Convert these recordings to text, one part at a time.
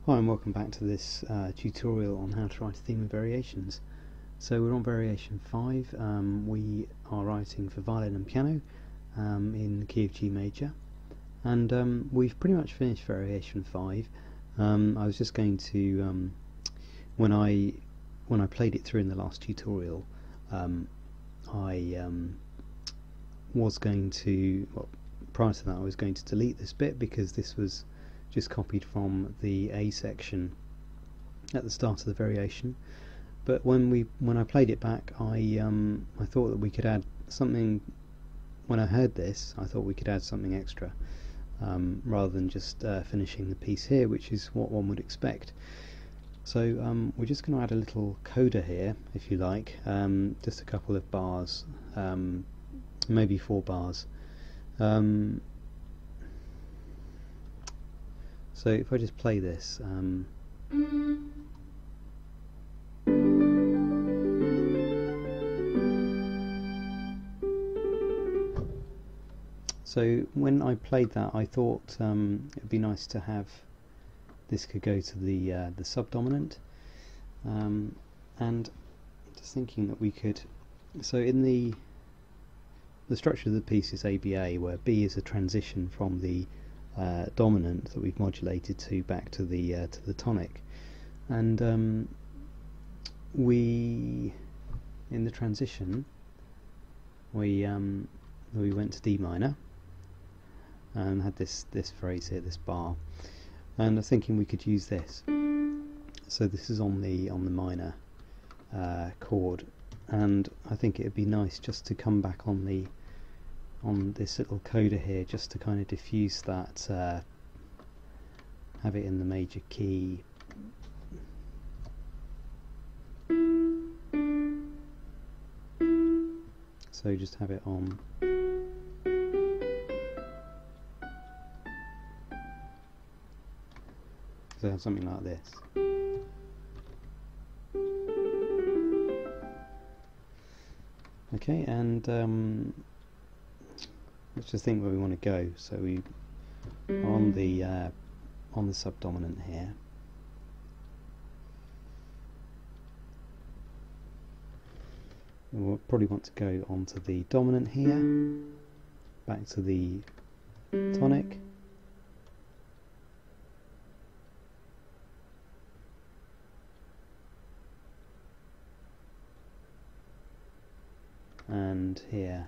Hi and welcome back to this tutorial on how to write a theme of variations. So we're on variation 5. We are writing for violin and piano in the key of G major, and we've pretty much finished variation 5. I was just going to, when I played it through in the last tutorial, I was going to, well, prior to that I was going to delete this bit because this was just copied from the A section at the start of the variation. But when I played it back, I thought that we could add something. When I heard this, I thought we could add something extra rather than just finishing the piece here, which is what one would expect. So we're just going to add a little coda here, if you like, just a couple of bars, maybe 4 bars. So if I just play this, so when I played that, I thought it'd be nice to have this could go to the subdominant, and just thinking that we could. So in the structure of the piece is ABA, where B is a transition from the dominant that we've modulated to back to the tonic, and we in the transition we went to D minor and had this phrase here, this bar, and I was thinking we could use this. So this is on the minor chord, and I think it would be nice just to come back on this little coda here, just to kind of diffuse that, have it in the major key. So just have it on. So something like this. Okay, and let's just think where we want to go. So we are on the subdominant here. We'll probably want to go onto the dominant here, back to the tonic, and here.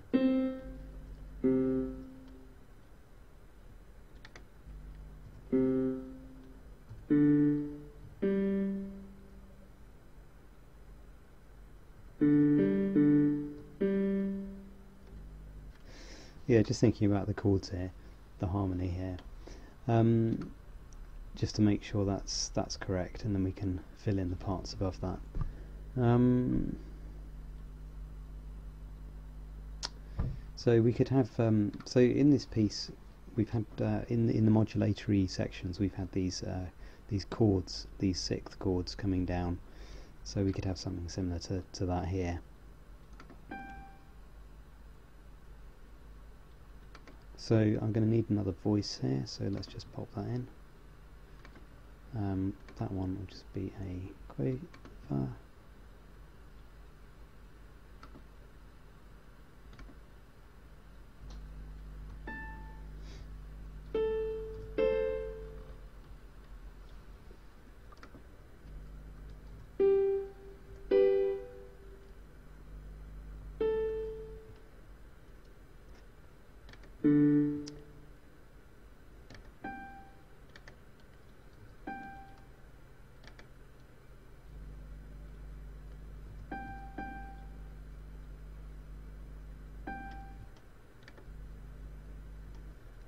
Yeah, just thinking about the chords here, the harmony here, just to make sure that's correct, and then we can fill in the parts above that. So we could have, so in this piece we've had in the modulatory sections we've had these chords, these sixth chords coming down. So we could have something similar to that here. So I'm going to need another voice here, so let's just pop that in. That one will just be a quaver.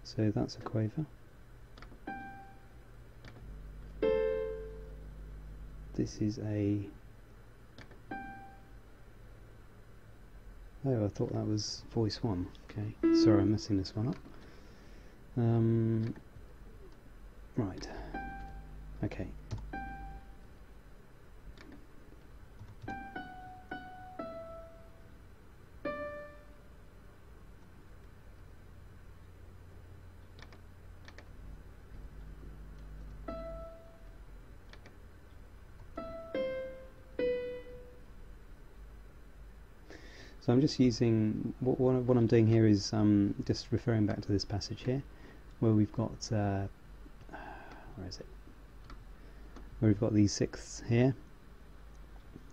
So that's a quaver. This is a... Oh, I thought that was voice 1. Okay, sorry, I'm messing this one up. Right. Okay. So I'm just using, what I'm doing here is just referring back to this passage here, where we've got, where is it? Where we've got these sixths here,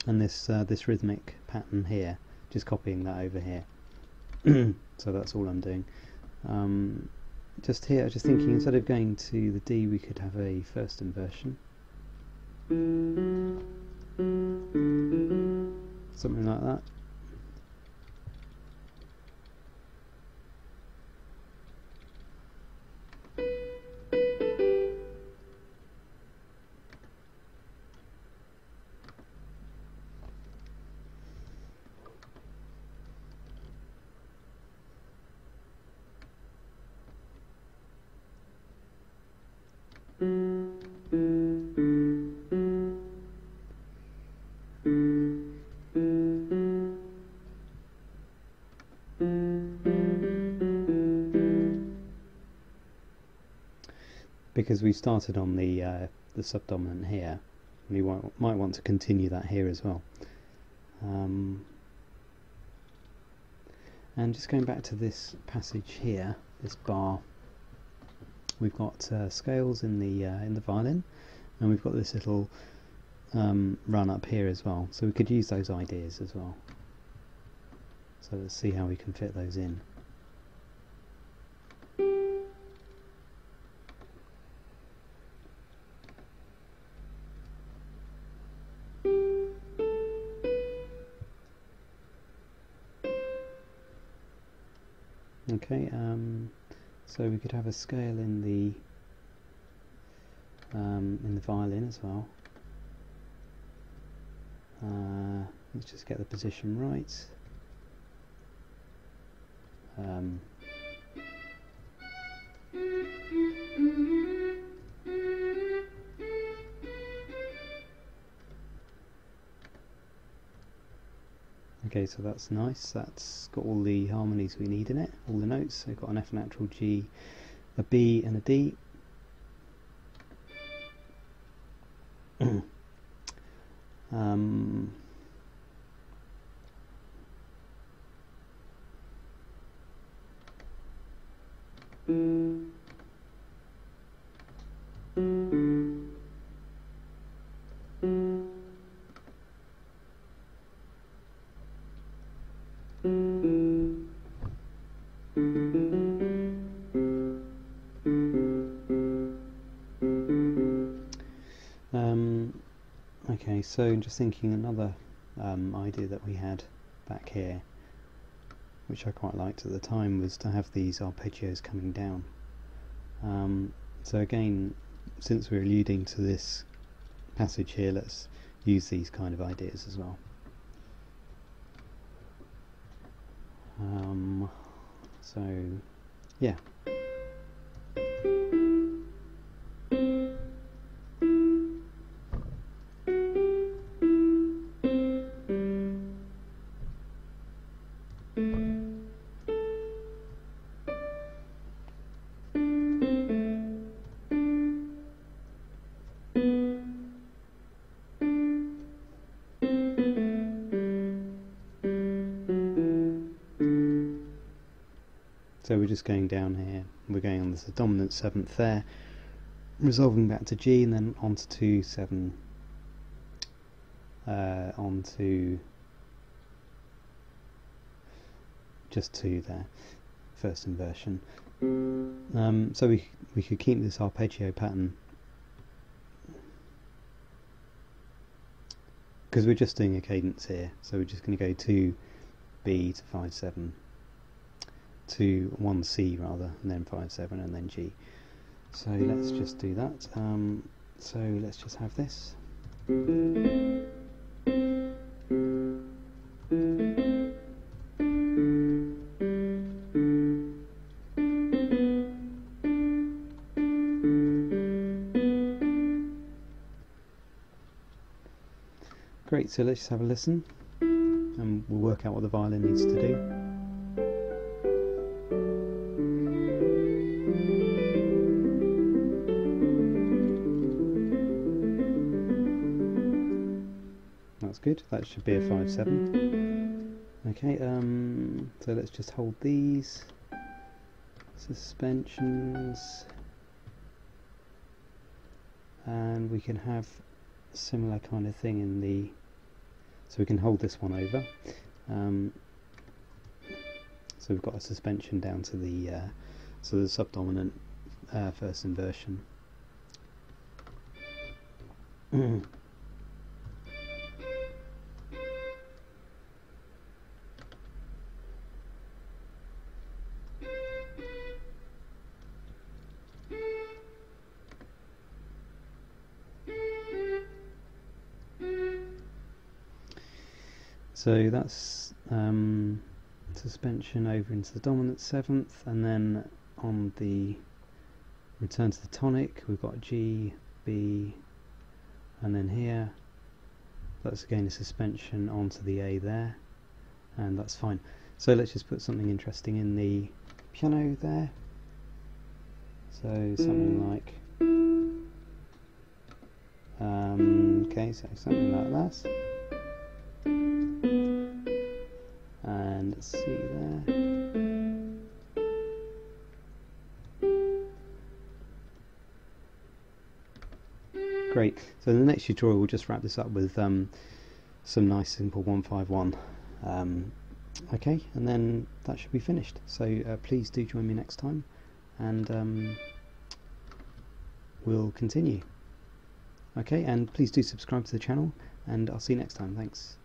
and this rhythmic pattern here, just copying that over here. So that's all I'm doing. Just here, just thinking, instead of going to the D, we could have a first inversion. Something like that. Because we started on the subdominant here, we might want to continue that here as well. And just going back to this passage here, this bar, we've got scales in the violin, and we've got this little run up here as well. So we could use those ideas as well. So let's see how we can fit those in. Okay, so we could have a scale in the violin as well. Let's just get the position right. Okay, so that's nice. That's got all the harmonies we need in it, all the notes. So we've got an F natural, G, a B and a D. Okay, so just thinking another idea that we had back here, which I quite liked at the time, was to have these arpeggios coming down. So again, since we're alluding to this passage here, let's use these kind of ideas as well. So yeah. So we're just going down here, we're going on the dominant 7th there, resolving back to G and then onto 2, 7, onto just 2 there, first inversion. So we could keep this arpeggio pattern, because we're just doing a cadence here, so we're just going to go 2 B to 5 7 to 1 C rather, and then 5 7 and then G. So let's just do that. So let's just have this. Great, so let's just have a listen and we'll work out what the violin needs to do. That's good, that should be a 5 7. Okay, so let's just hold these suspensions, and we can have a similar kind of thing in the, so we can hold this one over. So we've got a suspension down to the subdominant first inversion. So that's suspension over into the dominant seventh, and then on the return to the tonic we've got G, B, and then here that's again a suspension onto the A there, and that's fine. So let's just put something interesting in the piano there. So something like okay, so something like that. And let's see there. Great. So in the next tutorial we'll just wrap this up with some nice simple 151. Okay, and then that should be finished. So please do join me next time, and we'll continue. Okay, and please do subscribe to the channel, and I'll see you next time. Thanks.